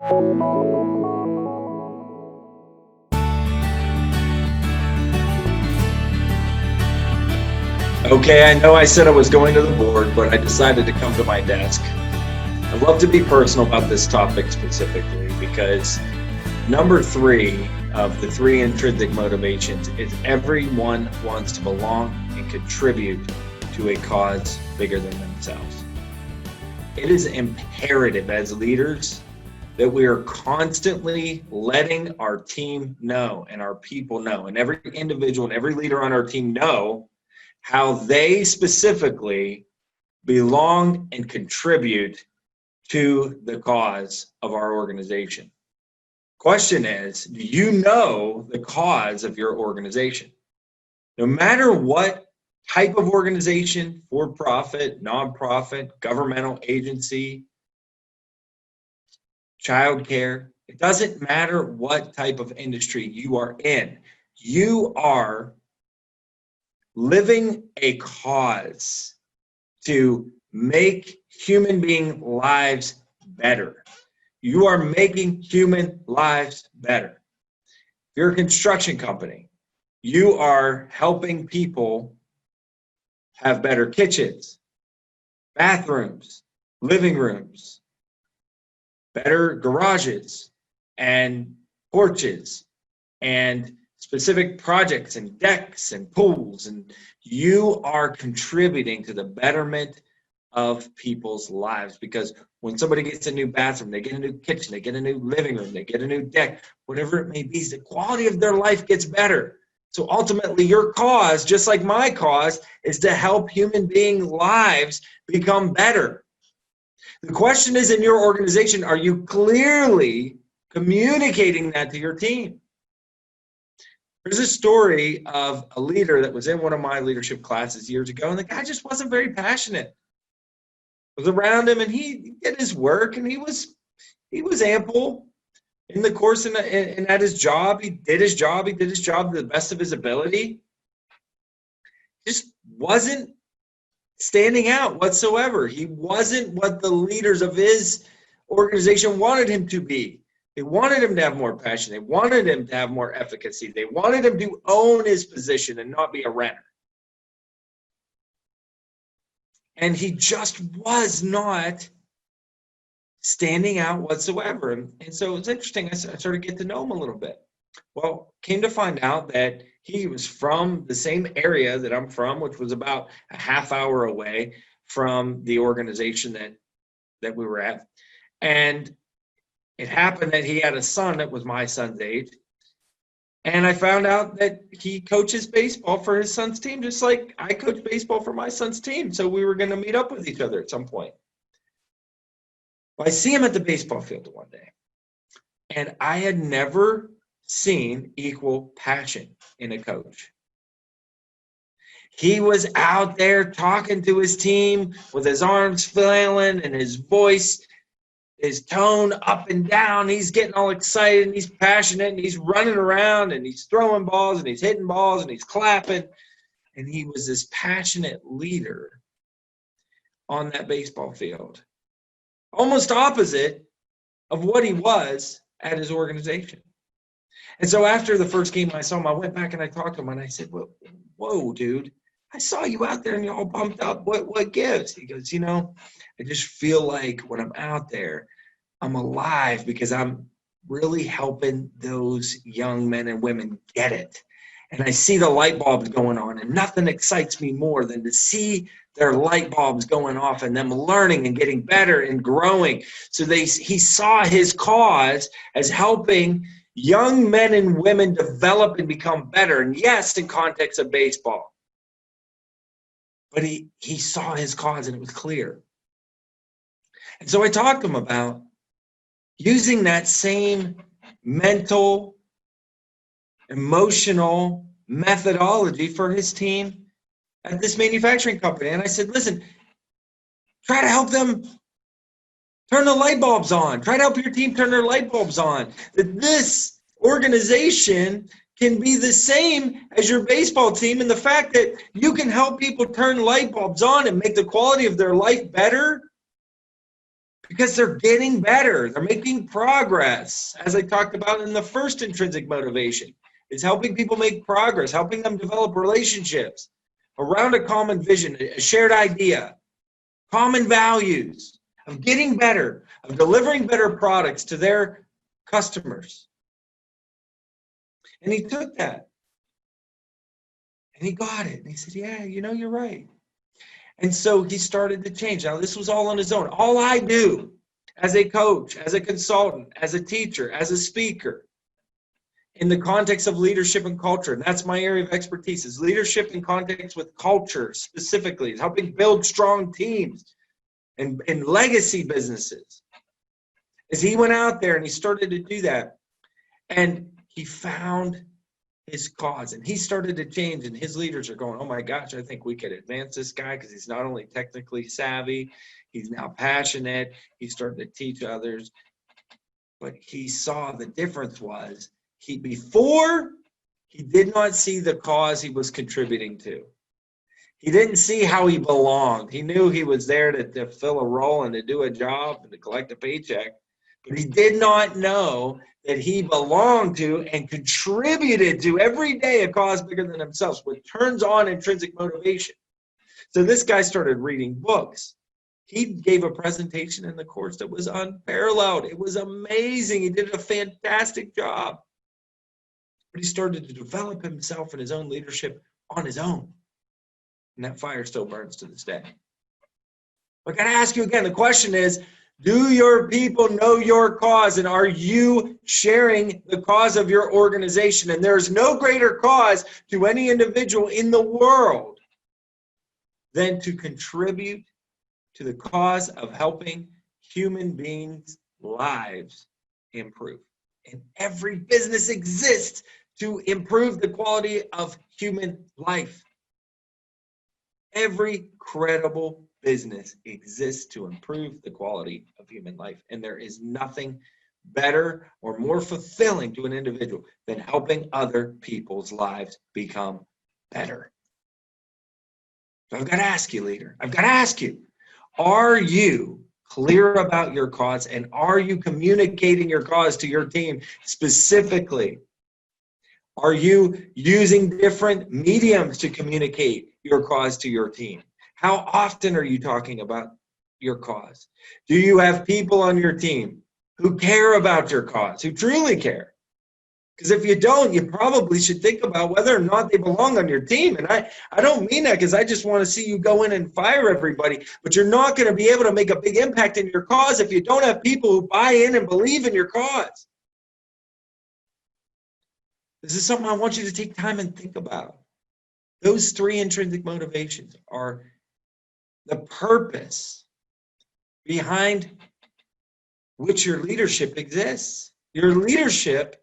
Okay, I know I said I was going to the board, but I decided to come to my desk. I'd love to be personal about this topic specifically because number 3 of the 3 intrinsic motivations is everyone wants to belong and contribute to a cause bigger than themselves. It is imperative as leaders that we are constantly letting our team know and our people know, and every individual and every leader on our team know how they specifically belong and contribute to the cause of our organization. Question is, do you know the cause of your organization? No matter what type of organization, for-profit, nonprofit, governmental agency, childcare, it doesn't matter what type of industry you are in. You are living a cause to make human being lives better. You are making human lives better. If you're a construction company, you are helping people have better kitchens, bathrooms, living rooms, better garages and porches and specific projects and decks and pools, and you are contributing to the betterment of people's lives, because when somebody gets a new bathroom, they get a new kitchen, they get a new living room, they get a new deck, whatever it may be, the quality of their life gets better. So ultimately your cause, just like my cause, is to help human being lives become better. The question is, in your organization, are you clearly communicating that to your team? There's a story of a leader that was in one of my leadership classes years ago, and the guy just wasn't very passionate. I was around him, and he did his work, and he was ample in the course and at his job. He did his job to the best of his ability. Just wasn't standing out whatsoever. He wasn't what the leaders of his organization wanted him to be. They wanted him to have more passion. They wanted him to have more efficacy. They wanted him to own his position and not be a renter. And he just was not standing out whatsoever. And so it was interesting. I started to get to know him a little bit. Well, came to find out that he was from the same area that I'm from, which was about a half hour away from the organization that we were at. And it happened that he had a son that was my son's age. And I found out that he coaches baseball for his son's team, just like I coach baseball for my son's team. So we were going to meet up with each other at some point. Well, I see him at the baseball field one day. And I had never seen equal passion in a coach. He was out there talking to his team with his arms flailing and his voice, his tone up and down. He's getting all excited and he's passionate and he's running around and he's throwing balls and he's hitting balls and he's clapping. And he was this passionate leader on that baseball field, almost opposite of what he was at his organization. And so after the first game I saw him, I went back and I talked to him and I said, whoa, dude, I saw you out there and you're all bumped up. What gives? He goes, I just feel like when I'm out there, I'm alive because I'm really helping those young men and women get it. And I see the light bulbs going on, and nothing excites me more than to see their light bulbs going off and them learning and getting better and growing. So he saw his cause as helping young men and women develop and become better. And yes, in context of baseball. But he saw his cause and it was clear. And so I talked to him about using that same mental, emotional methodology for his team at this manufacturing company. And I said, listen, try to help them turn the light bulbs on. Try to help your team turn their light bulbs on. That this organization can be the same as your baseball team, and the fact that you can help people turn light bulbs on and make the quality of their life better because they're getting better. They're making progress. As I talked about in the first intrinsic motivation, is helping people make progress, helping them develop relationships around a common vision, a shared idea, common values of getting better, of delivering better products to their customers. And he took that and he got it. And he said, yeah, you know, you're right. And so he started to change. Now, this was all on his own. All I do as a coach, as a consultant, as a teacher, as a speaker, in the context of leadership and culture, and that's my area of expertise, is leadership in context with culture specifically, is helping build strong teams and legacy businesses. As he went out there and he started to do that, and he found his cause, and he started to change, and his leaders are going, oh my gosh, I think we could advance this guy because he's not only technically savvy, he's now passionate, he's starting to teach others. But he saw the difference was, before he did not see the cause he was contributing to. He didn't see how he belonged. He knew he was there to fill a role and to do a job and to collect a paycheck, but he did not know that he belonged to and contributed to every day a cause bigger than himself, which turns on intrinsic motivation. So this guy started reading books. He gave a presentation in the course that was unparalleled. It was amazing. He did a fantastic job. But he started to develop himself and his own leadership on his own. And that fire still burns to this day. I got to ask you again, the question is, do your people know your cause, and are you sharing the cause of your organization? And there is no greater cause to any individual in the world than to contribute to the cause of helping human beings' lives improve. And every business exists to improve the quality of human life. Every credible business exists to improve the quality of human life. And there is nothing better or more fulfilling to an individual than helping other people's lives become better. So I've got to ask you, leader, I've got to ask you, are you clear about your cause, and are you communicating your cause to your team specifically? Are you using different mediums to communicate your cause to your team? How often are you talking about your cause? Do you have people on your team who care about your cause, who truly care? Because if you don't, you probably should think about whether or not they belong on your team. And I don't mean that because I just want to see you go in and fire everybody, but you're not going to be able to make a big impact in your cause if you don't have people who buy in and believe in your cause. This is something I want you to take time and think about. Those three intrinsic motivations are the purpose behind which your leadership exists. Your leadership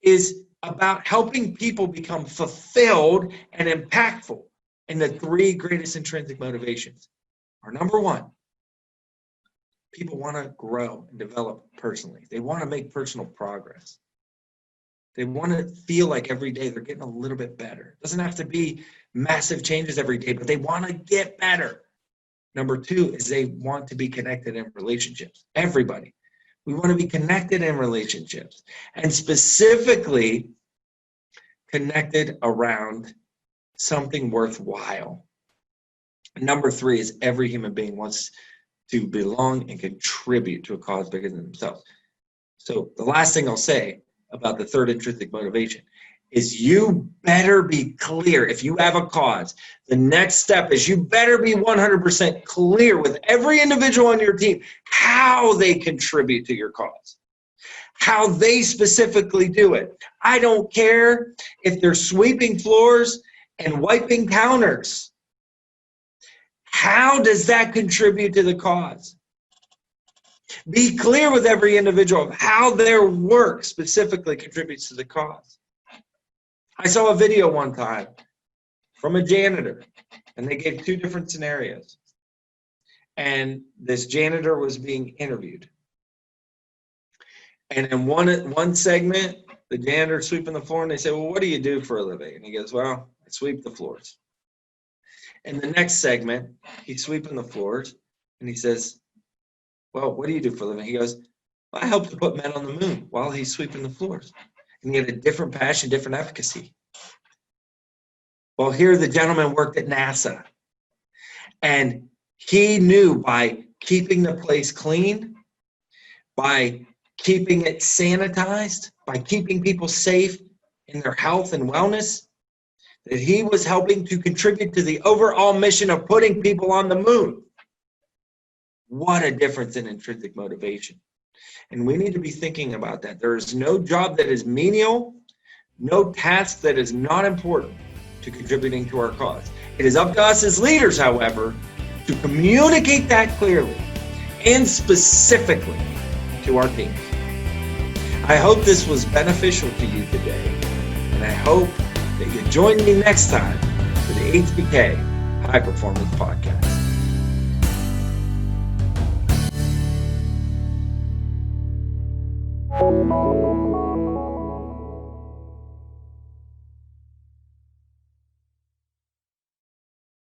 is about helping people become fulfilled and impactful. And the three greatest intrinsic motivations are, number one, people want to grow and develop personally. They want to make personal progress. They want to feel like every day they're getting a little bit better. It doesn't have to be massive changes every day, but they want to get better. Number two is they want to be connected in relationships. Everybody. We want to be connected in relationships, and specifically connected around something worthwhile. Number three is every human being wants to belong and contribute to a cause bigger than themselves. So the last thing I'll say about the third intrinsic motivation is you better be clear. If you have a cause, the next step is you better be 100% clear with every individual on your team how they contribute to your cause, how they specifically do it. I don't care if they're sweeping floors and wiping counters. How does that contribute to the cause? Be clear with every individual of how their work specifically contributes to the cause. I saw a video one time from a janitor, and they gave two different scenarios. And this janitor was being interviewed. And in one segment, the janitor's sweeping the floor, and they said, well, what do you do for a living? And he goes, well, I sweep the floors. In the next segment, he's sweeping the floors, and he says, well, what do you do for a living? He goes, well, I helped to put men on the moon while he's sweeping the floors. And he had a different passion, different efficacy. Well, here the gentleman worked at NASA. And he knew by keeping the place clean, by keeping it sanitized, by keeping people safe in their health and wellness, that he was helping to contribute to the overall mission of putting people on the moon. What a difference in intrinsic motivation. And we need to be thinking about that. There is no job that is menial, no task that is not important to contributing to our cause. It is up to us as leaders, however, to communicate that clearly and specifically to our teams. I hope this was beneficial to you today, and I hope that you join me next time for the HBK High Performance Podcast.